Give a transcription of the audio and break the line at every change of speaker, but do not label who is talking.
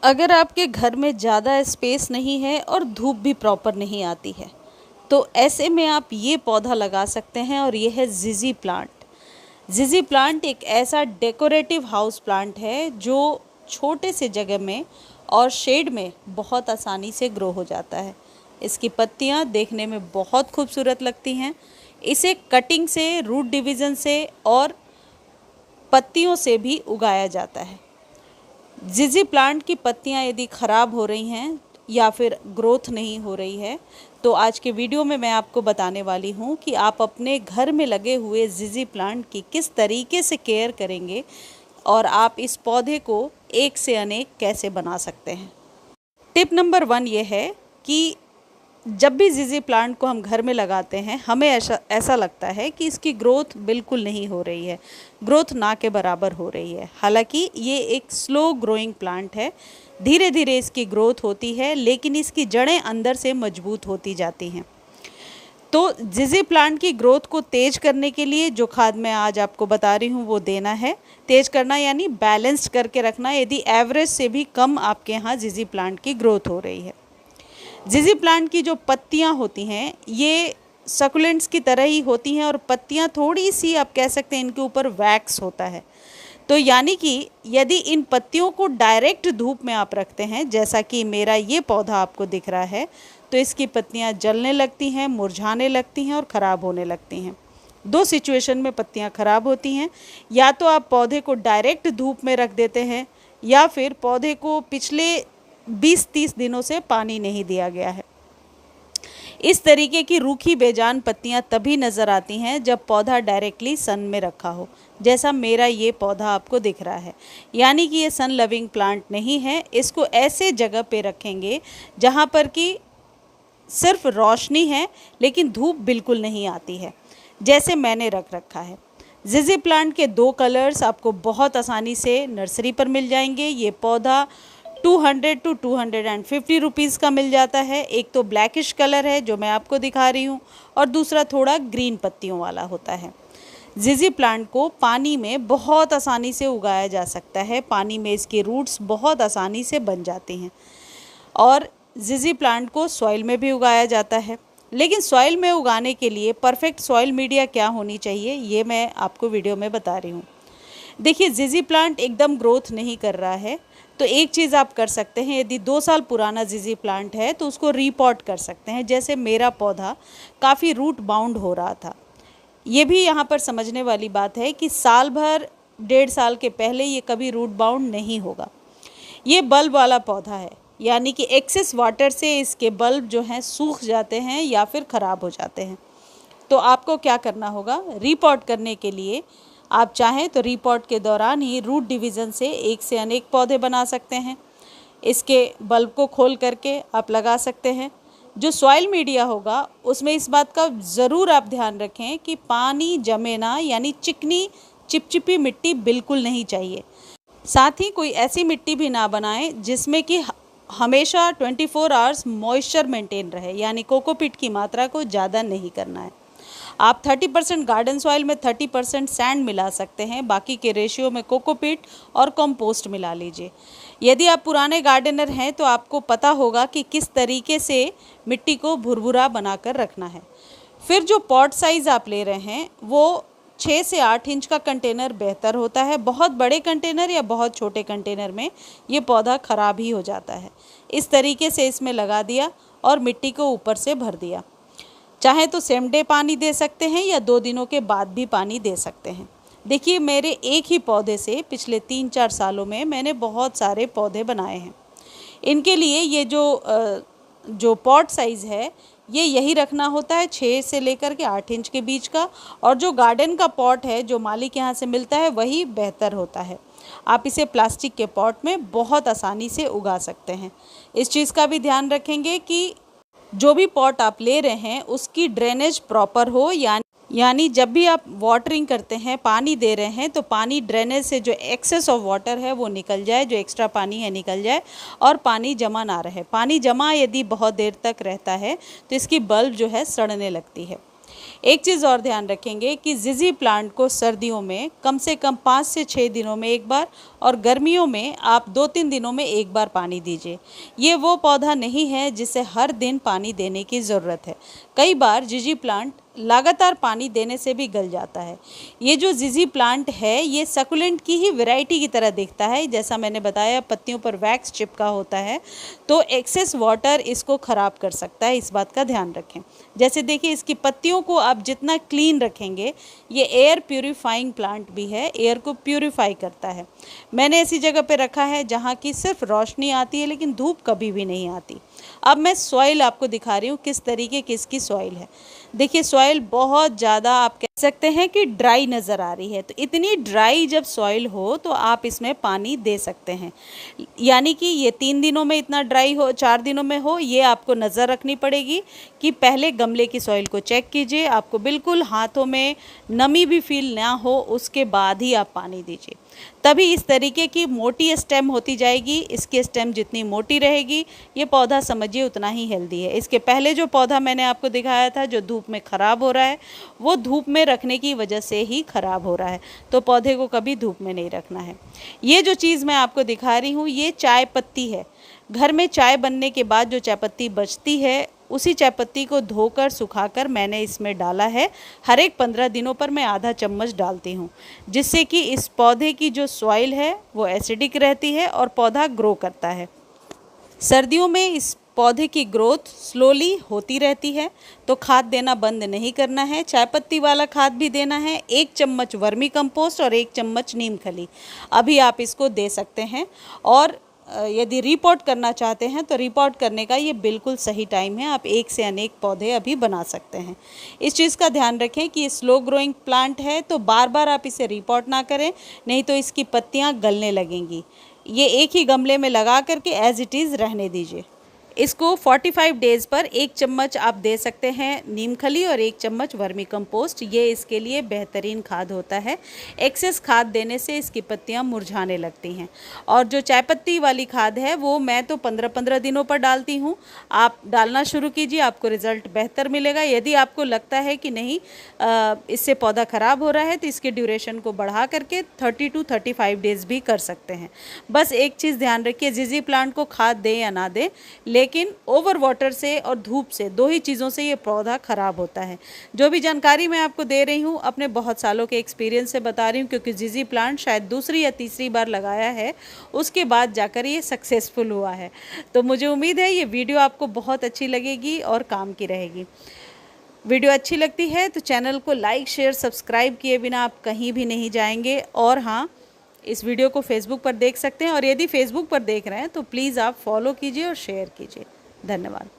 अगर आपके घर में ज़्यादा स्पेस नहीं है और धूप भी प्रॉपर नहीं आती है तो ऐसे में आप ये पौधा लगा सकते हैं और ये है ज़िज़ी प्लांट। ज़िज़ी प्लांट एक ऐसा डेकोरेटिव हाउस प्लांट है जो छोटे से जगह में और शेड में बहुत आसानी से ग्रो हो जाता है। इसकी पत्तियां देखने में बहुत खूबसूरत लगती हैं। इसे कटिंग से, रूट डिवीज़न से और पत्तियों से भी उगाया जाता है। ज़िज़ी प्लांट की पत्तियां यदि ख़राब हो रही हैं या फिर ग्रोथ नहीं हो रही है तो आज के वीडियो में मैं आपको बताने वाली हूं कि आप अपने घर में लगे हुए ज़िज़ी प्लांट की किस तरीके से केयर करेंगे और आप इस पौधे को एक से अनेक कैसे बना सकते हैं। टिप नंबर 1 ये है कि जब भी ज़िज़ी प्लांट को हम घर में लगाते हैं हमें ऐसा लगता है कि इसकी ग्रोथ बिल्कुल नहीं हो रही है, ग्रोथ ना के बराबर हो रही है। हालांकि ये एक स्लो ग्रोइंग प्लांट है, धीरे धीरे इसकी ग्रोथ होती है लेकिन इसकी जड़ें अंदर से मजबूत होती जाती हैं। तो ज़िज़ी प्लांट की ग्रोथ को तेज़ करने के लिए जो खाद मैं आज आपको बता रही हूँ वो देना है। तेज़ करना यानी बैलेंस्ड करके रखना यदि एवरेज से भी कम आपके यहाँ ज़िज़ी प्लांट की ग्रोथ हो रही है। ज़िज़ी प्लांट की जो पत्तियां होती हैं ये सकुलेंट्स की तरह ही होती हैं और पत्तियां थोड़ी सी आप कह सकते हैं इनके ऊपर वैक्स होता है। तो यानी कि यदि इन पत्तियों को डायरेक्ट धूप में आप रखते हैं, जैसा कि मेरा ये पौधा आपको दिख रहा है, तो इसकी पत्तियां जलने लगती हैं, मुरझाने लगती हैं और ख़राब होने लगती हैं। दो सिचुएशन में पत्तियां ख़राब होती हैं, या तो आप पौधे को डायरेक्ट धूप में रख देते हैं या फिर पौधे को पिछले 20-30 दिनों से पानी नहीं दिया गया है। इस तरीके की रूखी बेजान पत्तियां तभी नज़र आती हैं जब पौधा डायरेक्टली सन में रखा हो, जैसा मेरा ये पौधा आपको दिख रहा है। यानी कि ये सन लविंग प्लांट नहीं है। इसको ऐसे जगह पे रखेंगे जहाँ पर कि सिर्फ रोशनी है लेकिन धूप बिल्कुल नहीं आती है, जैसे मैंने रख रखा है। ज़िज़ी प्लांट के 2 कलर्स आपको बहुत आसानी से नर्सरी पर मिल जाएंगे। ये पौधा 200 to 250 रुपीज़ का मिल जाता है। एक तो ब्लैकिश कलर है जो मैं आपको दिखा रही हूँ और दूसरा थोड़ा ग्रीन पत्तियों वाला होता है। ज़िज़ी प्लांट को पानी में बहुत आसानी से उगाया जा सकता है। पानी में इसके रूट्स बहुत आसानी से बन जाती हैं और ज़िज़ी प्लांट को सॉइल में भी उगाया जाता है। लेकिन सॉइल में उगाने के लिए परफेक्ट सॉइल मीडिया क्या होनी चाहिए ये मैं आपको वीडियो में बता रही हूँ। देखिए, ज़िज़ी प्लांट एकदम ग्रोथ नहीं कर रहा है तो एक चीज़ आप कर सकते हैं, यदि 2 साल पुराना ज़िज़ी प्लांट है तो उसको रीपॉट कर सकते हैं। जैसे मेरा पौधा काफ़ी रूट बाउंड हो रहा था। ये भी यहाँ पर समझने वाली बात है कि साल भर 1.5 साल के पहले ये कभी रूट बाउंड नहीं होगा। ये बल्ब वाला पौधा है, यानी कि एक्सेस वाटर से इसके बल्ब जो हैं सूख जाते हैं या फिर ख़राब हो जाते हैं। तो आपको क्या करना होगा, रीपॉट करने के लिए आप चाहें तो रीपॉट के दौरान ही रूट डिवीज़न से एक से अनेक पौधे बना सकते हैं। इसके बल्ब को खोल करके आप लगा सकते हैं। जो सॉइल मीडिया होगा उसमें इस बात का ज़रूर आप ध्यान रखें कि पानी जमे ना, यानी चिकनी चिपचिपी मिट्टी बिल्कुल नहीं चाहिए। साथ ही कोई ऐसी मिट्टी भी ना बनाएं जिसमें कि हमेशा 24 आवर्स मॉइस्चर मेंटेन रहे, यानी कोकोपीट की मात्रा को ज़्यादा नहीं करना है। आप 30% गार्डन सॉइल में 30% सैंड मिला सकते हैं, बाकी के रेशियो में कोकोपीट और कंपोस्ट मिला लीजिए। यदि आप पुराने गार्डनर हैं तो आपको पता होगा कि किस तरीके से मिट्टी को भुरभुरा बनाकर रखना है। फिर जो पॉट साइज़ आप ले रहे हैं वो 6 से 8 इंच का कंटेनर बेहतर होता है। बहुत बड़े कंटेनर या बहुत छोटे कंटेनर में ये पौधा ख़राब ही हो जाता है। इस तरीके से इसमें लगा दिया और मिट्टी को ऊपर से भर दिया। चाहे तो सेम डे पानी दे सकते हैं या 2 दिनों के बाद भी पानी दे सकते हैं। देखिए, मेरे एक ही पौधे से पिछले 3-4 सालों में मैंने बहुत सारे पौधे बनाए हैं। इनके लिए ये जो पॉट साइज़ है ये यही रखना होता है, 6 से लेकर के 8 इंच के बीच का। और जो गार्डन का पॉट है जो मालिक यहाँ से मिलता है वही बेहतर होता है। आप इसे प्लास्टिक के पॉट में बहुत आसानी से उगा सकते हैं। इस चीज़ का भी ध्यान रखेंगे कि जो भी पॉट आप ले रहे हैं उसकी ड्रेनेज प्रॉपर हो, यानी जब भी आप वाटरिंग करते हैं, पानी दे रहे हैं, तो पानी ड्रेनेज से जो एक्सेस ऑफ वाटर है वो निकल जाए, जो एक्स्ट्रा पानी है निकल जाए और पानी जमा ना रहे। पानी जमा यदि बहुत देर तक रहता है तो इसकी बल्ब जो है सड़ने लगती है। एक चीज़ और ध्यान रखेंगे कि जिजी प्लांट को सर्दियों में कम से कम 5 से 6 दिनों में एक बार और गर्मियों में आप 2-3 दिनों में एक बार पानी दीजिए। ये वो पौधा नहीं है जिसे हर दिन पानी देने की ज़रूरत है। कई बार जिजी प्लांट लगातार पानी देने से भी गल जाता है। ये जो जिजी प्लांट है ये सकुलेंट की ही वैरायटी की तरह दिखता है। जैसा मैंने बताया पत्तियों पर वैक्स चिपका होता है, तो एक्सेस वाटर इसको ख़राब कर सकता है, इस बात का ध्यान रखें। जैसे देखिए इसकी पत्तियों को आप जितना क्लीन रखेंगे, ये एयर प्यूरिफाइंग प्लांट भी है, एयर को प्यूरिफाई करता है। मैंने ऐसी जगह पे रखा है जहाँ की सिर्फ रोशनी आती है लेकिन धूप कभी भी नहीं आती। अब मैं सॉइल आपको दिखा रही हूँ किस तरीके की इसकी सॉइल है। देखिए सॉइल बहुत ज़्यादा आप कह सकते हैं कि ड्राई नज़र आ रही है। तो इतनी ड्राई जब सॉइल हो तो आप इसमें पानी दे सकते हैं। यानी कि ये 3 दिनों में इतना ड्राई हो, 4 दिनों में हो, ये आपको नज़र रखनी पड़ेगी कि पहले गमले की सॉइल को चेक कीजिए, आपको बिल्कुल हाथों में नमी भी फील ना हो, उसके बाद ही आप पानी दीजिए। तभी इस तरीके की मोटी स्टेम होती जाएगी। इसकी स्टेम जितनी मोटी रहेगी ये पौधा समझिए उतना ही हेल्दी है। इसके पहले जो पौधा मैंने आपको दिखाया था जो धूप में ख़राब हो रहा है, वो धूप में रखने की वजह से ही ख़राब हो रहा है, तो पौधे को कभी धूप में नहीं रखना है। ये जो चीज़ मैं आपको दिखा रही हूँ ये चाय पत्ती है। घर में चाय बनने के बाद जो चाय पत्ती बचती है उसी चाय पत्ती को धोकर सुखाकर मैंने इसमें डाला है। हर एक 15 दिनों पर मैं आधा चम्मच डालती हूँ, जिससे कि इस पौधे की जो सॉइल है वो एसिडिक रहती है और पौधा ग्रो करता है। सर्दियों में इस पौधे की ग्रोथ स्लोली होती रहती है, तो खाद देना बंद नहीं करना है। चाय पत्ती वाला खाद भी देना है, 1 चम्मच वर्मी कंपोस्ट और 1 चम्मच नीम खली अभी आप इसको दे सकते हैं। और यदि रिपोर्ट करना चाहते हैं तो रिपोर्ट करने का ये बिल्कुल सही टाइम है। आप एक से अनेक पौधे अभी बना सकते हैं। इस चीज़ का ध्यान रखें कि ये स्लो ग्रोइंग प्लांट है, तो बार बार आप इसे रिपोर्ट ना करें, नहीं तो इसकी पत्तियां गलने लगेंगी। ये एक ही गमले में लगा करके एज इट इज़ रहने दीजिए। इसको 45 डेज़ पर 1 चम्मच आप दे सकते हैं नीम खली और 1 चम्मच वर्मी कंपोस्ट, ये इसके लिए बेहतरीन खाद होता है। एक्सेस खाद देने से इसकी पत्तियां मुरझाने लगती हैं। और जो चाय पत्ती वाली खाद है वो मैं तो 15-15 दिनों पर डालती हूँ। आप डालना शुरू कीजिए, आपको रिज़ल्ट बेहतर मिलेगा। यदि आपको लगता है कि नहीं इससे पौधा ख़राब हो रहा है तो इसके ड्यूरेशन को बढ़ा करके 30 to 35 डेज़ भी कर सकते हैं। बस एक चीज़ ध्यान रखिए, जिजी प्लांट को खाद दें या ना दें, लेकिन ओवर वाटर से और धूप से, 2 ही चीज़ों से ये पौधा ख़राब होता है। जो भी जानकारी मैं आपको दे रही हूँ अपने बहुत सालों के एक्सपीरियंस से बता रही हूँ, क्योंकि जिजी प्लांट शायद दूसरी या तीसरी बार लगाया है, उसके बाद जाकर ये सक्सेसफुल हुआ है। तो मुझे उम्मीद है ये वीडियो आपको बहुत अच्छी लगेगी और काम की रहेगी। वीडियो अच्छी लगती है तो चैनल को लाइक, शेयर, सब्सक्राइब किए बिना आप कहीं भी नहीं जाएंगे। और हाँ, इस वीडियो को फेसबुक पर देख सकते हैं, और यदि फेसबुक पर देख रहे हैं तो प्लीज़ आप फॉलो कीजिए और शेयर कीजिए। धन्यवाद।